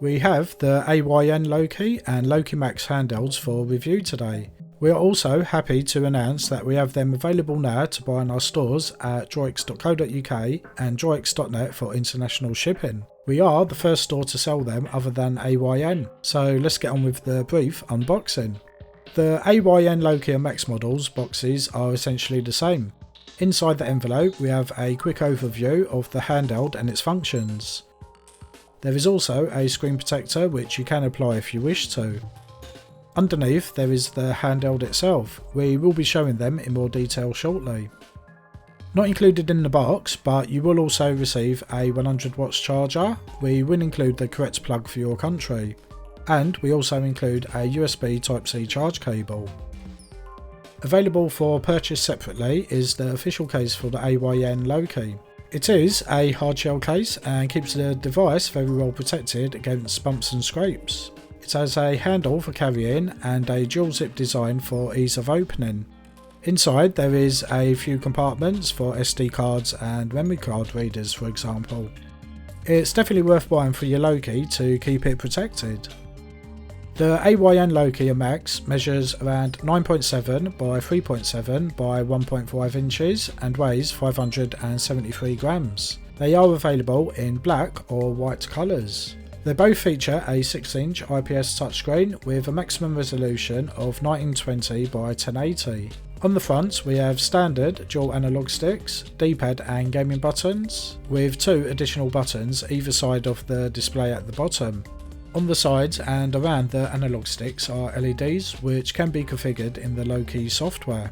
We have the AYN Loki and Loki Max handhelds for review today. We are also happy to announce that we have them available now to buy in our stores at DROIX.co.uk and DROIX.net for international shipping. We are the first store to sell them other than AYN, so let's get on with the brief unboxing. The AYN Loki Max models boxes are essentially the same. Inside the envelope we have a quick overview of the handheld and its functions. There is also a screen protector which you can apply if you wish to. Underneath there is the handheld itself. We will be showing them in more detail shortly. Not included in the box, but you will also receive a 100 watts charger. We will include the correct plug for your country. And we also include a USB Type-C charge cable. Available for purchase separately is the official case for the AYN Loki. It is a hardshell case and keeps the device very well protected against bumps and scrapes. It has a handle for carrying and a dual zip design for ease of opening. Inside there is a few compartments for SD cards and memory card readers, for example. It's definitely worth buying for your Loki to keep it protected. The AYN Loki Max measures around 9.7 by 3.7 by 1.5 inches and weighs 573 grams. They are available in black or white colours. They both feature a 6-inch IPS touchscreen with a maximum resolution of 1920 by 1080. On the front we have standard dual analog sticks, D-pad and gaming buttons, with 2 additional buttons either side of the display at the bottom. On the sides and around the analog sticks are LEDs which can be configured in the Loki software.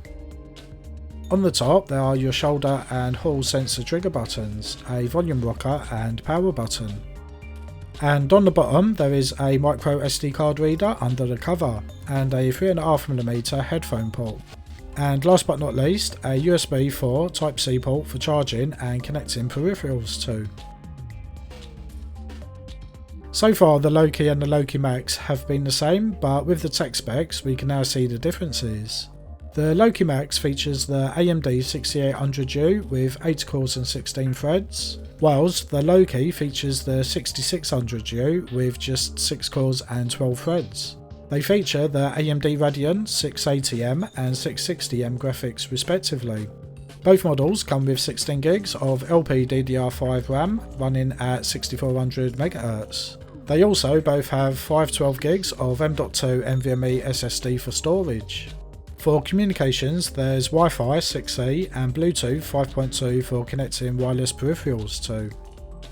On the top there are your shoulder and hall sensor trigger buttons, a volume rocker and power button. And on the bottom there is a micro SD card reader under the cover and a 3.5mm headphone port. And last but not least, a USB 4 Type-C port for charging and connecting peripherals to. So far the Loki and the Loki Max have been the same, but with the tech specs we can now see the differences. The Loki Max features the AMD 6800U with 8 cores and 16 threads, whilst the Loki features the 6600U with just 6 cores and 12 threads. They feature the AMD Radeon 680M and 660M graphics respectively. Both models come with 16GB of LPDDR5 RAM running at 6400 MHz. They also both have 512GB of M.2 NVMe SSD for storage. For communications there's Wi-Fi 6E and Bluetooth 5.2 for connecting wireless peripherals to.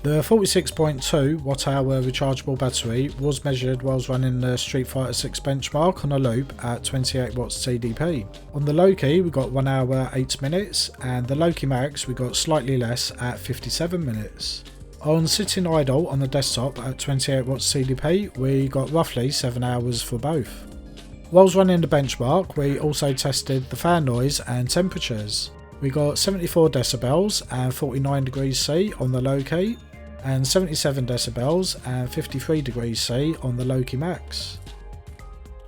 The 46.2 Wh rechargeable battery was measured whilst running the Street Fighter 6 benchmark on a loop at 28 watts TDP. On the Loki we got 1 hour 8 minutes and the Loki Max we got slightly less at 57 minutes. On sitting idle on the desktop at 28 watts TDP we got roughly 7 hours for both. Whilst running the benchmark we also tested the fan noise and temperatures. We got 74 decibels and 49 degrees C on the Loki and 77 decibels and 53 degrees C on the Loki Max.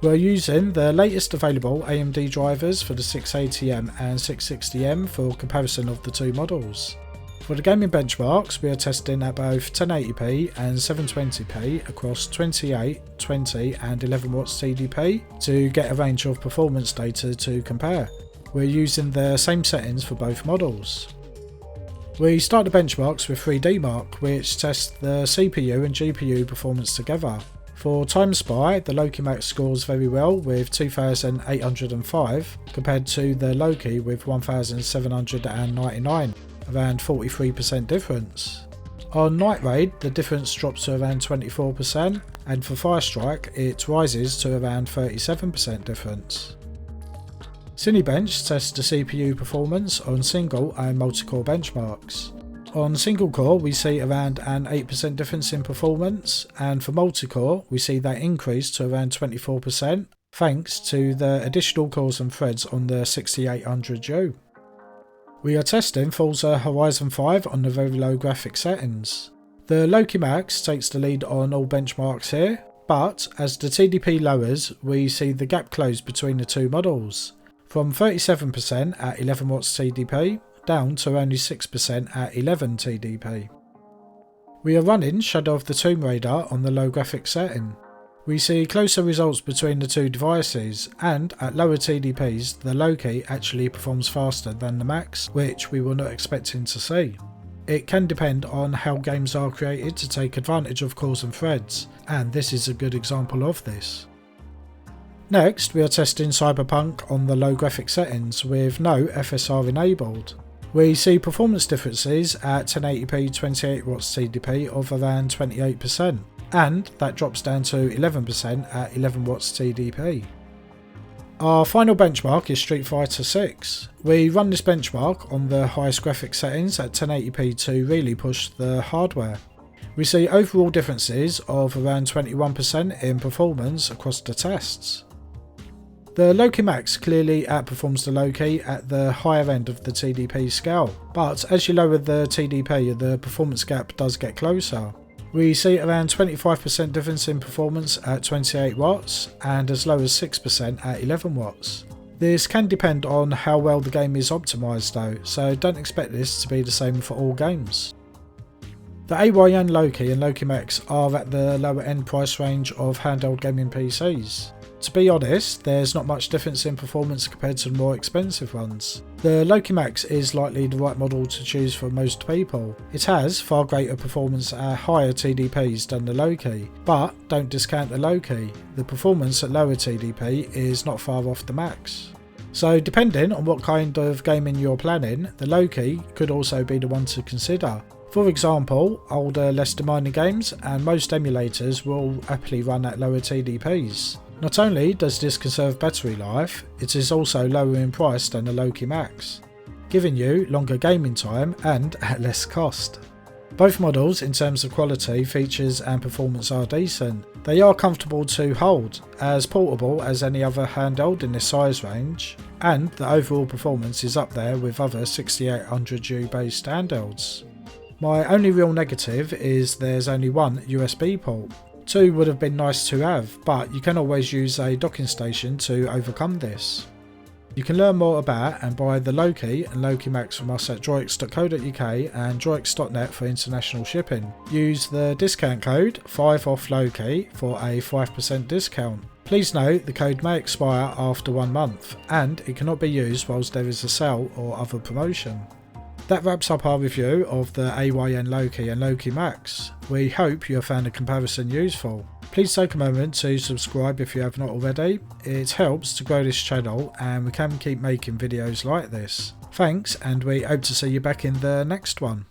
We're using the latest available AMD drivers for the 680M and 660M for comparison of the two models. For the gaming benchmarks we are testing at both 1080p and 720p across 28, 20 and 11 watts TDP to get a range of performance data to compare. We're using the same settings for both models. We start the benchmarks with 3D Mark which tests the CPU and GPU performance together. For Time Spy the Loki Max scores very well with 2805 compared to the Loki with 1799. Around 43% difference. On Night Raid the difference drops to around 24% and for Firestrike it rises to around 37% difference. Cinebench tests the CPU performance on single and multi-core benchmarks. On single core we see around an 8% difference in performance and for multi-core we see that increase to around 24% thanks to the additional cores and threads on the 6800U. We are testing Forza Horizon 5 on the very low graphic settings. The Loki Max takes the lead on all benchmarks here, but as the TDP lowers we see the gap close between the two models, from 37% at 11 watts TDP down to only 6% at 11 TDP. We are running Shadow of the Tomb Raider on the low graphics setting. We see closer results between the two devices, and at lower TDPs the Loki actually performs faster than the Max, which we were not expecting to see. It can depend on how games are created to take advantage of cores and threads, and this is a good example of this. Next, we are testing Cyberpunk on the low graphics settings with no FSR enabled. We see performance differences at 1080p 28 watts TDP of around 28%, and that drops down to 11% at 11 watts TDP. Our final benchmark is Street Fighter 6. We run this benchmark on the highest graphics settings at 1080p to really push the hardware. We see overall differences of around 21% in performance across the tests. The Loki Max clearly outperforms the Loki at the higher end of the TDP scale, but as you lower the TDP the performance gap does get closer. We see around 25% difference in performance at 28 watts and as low as 6% at 11 watts. This can depend on how well the game is optimised though, so don't expect this to be the same for all games. The AYN Loki and Loki Max are at the lower end price range of handheld gaming PCs. To be honest, there's not much difference in performance compared to the more expensive ones. The Loki Max is likely the right model to choose for most people. It has far greater performance at higher TDPs than the Loki, but don't discount the Loki. The performance at lower TDP is not far off the Max. So depending on what kind of gaming you're planning, the Loki could also be the one to consider. For example, older, less demanding games and most emulators will happily run at lower TDPs. Not only does this conserve battery life, it is also lower in price than the Loki Max, giving you longer gaming time and at less cost. Both models in terms of quality, features and performance are decent. They are comfortable to hold, as portable as any other handheld in this size range, and the overall performance is up there with other 6800U based handhelds. My only real negative is there's only one USB port. Two would have been nice to have, but you can always use a docking station to overcome this. You can learn more about and buy the Loki and Loki Max from us at DROIX.co.uk and DROIX.net for international shipping. Use the discount code 5OFFLOKI for a 5% discount. Please note the code may expire after 1 month, and it cannot be used whilst there is a sale or other promotion. That wraps up our review of the AYN Loki and Loki Max. We hope you have found the comparison useful. Please take a moment to subscribe if you have not already. It helps to grow this channel and we can keep making videos like this. Thanks, and we hope to see you back in the next one.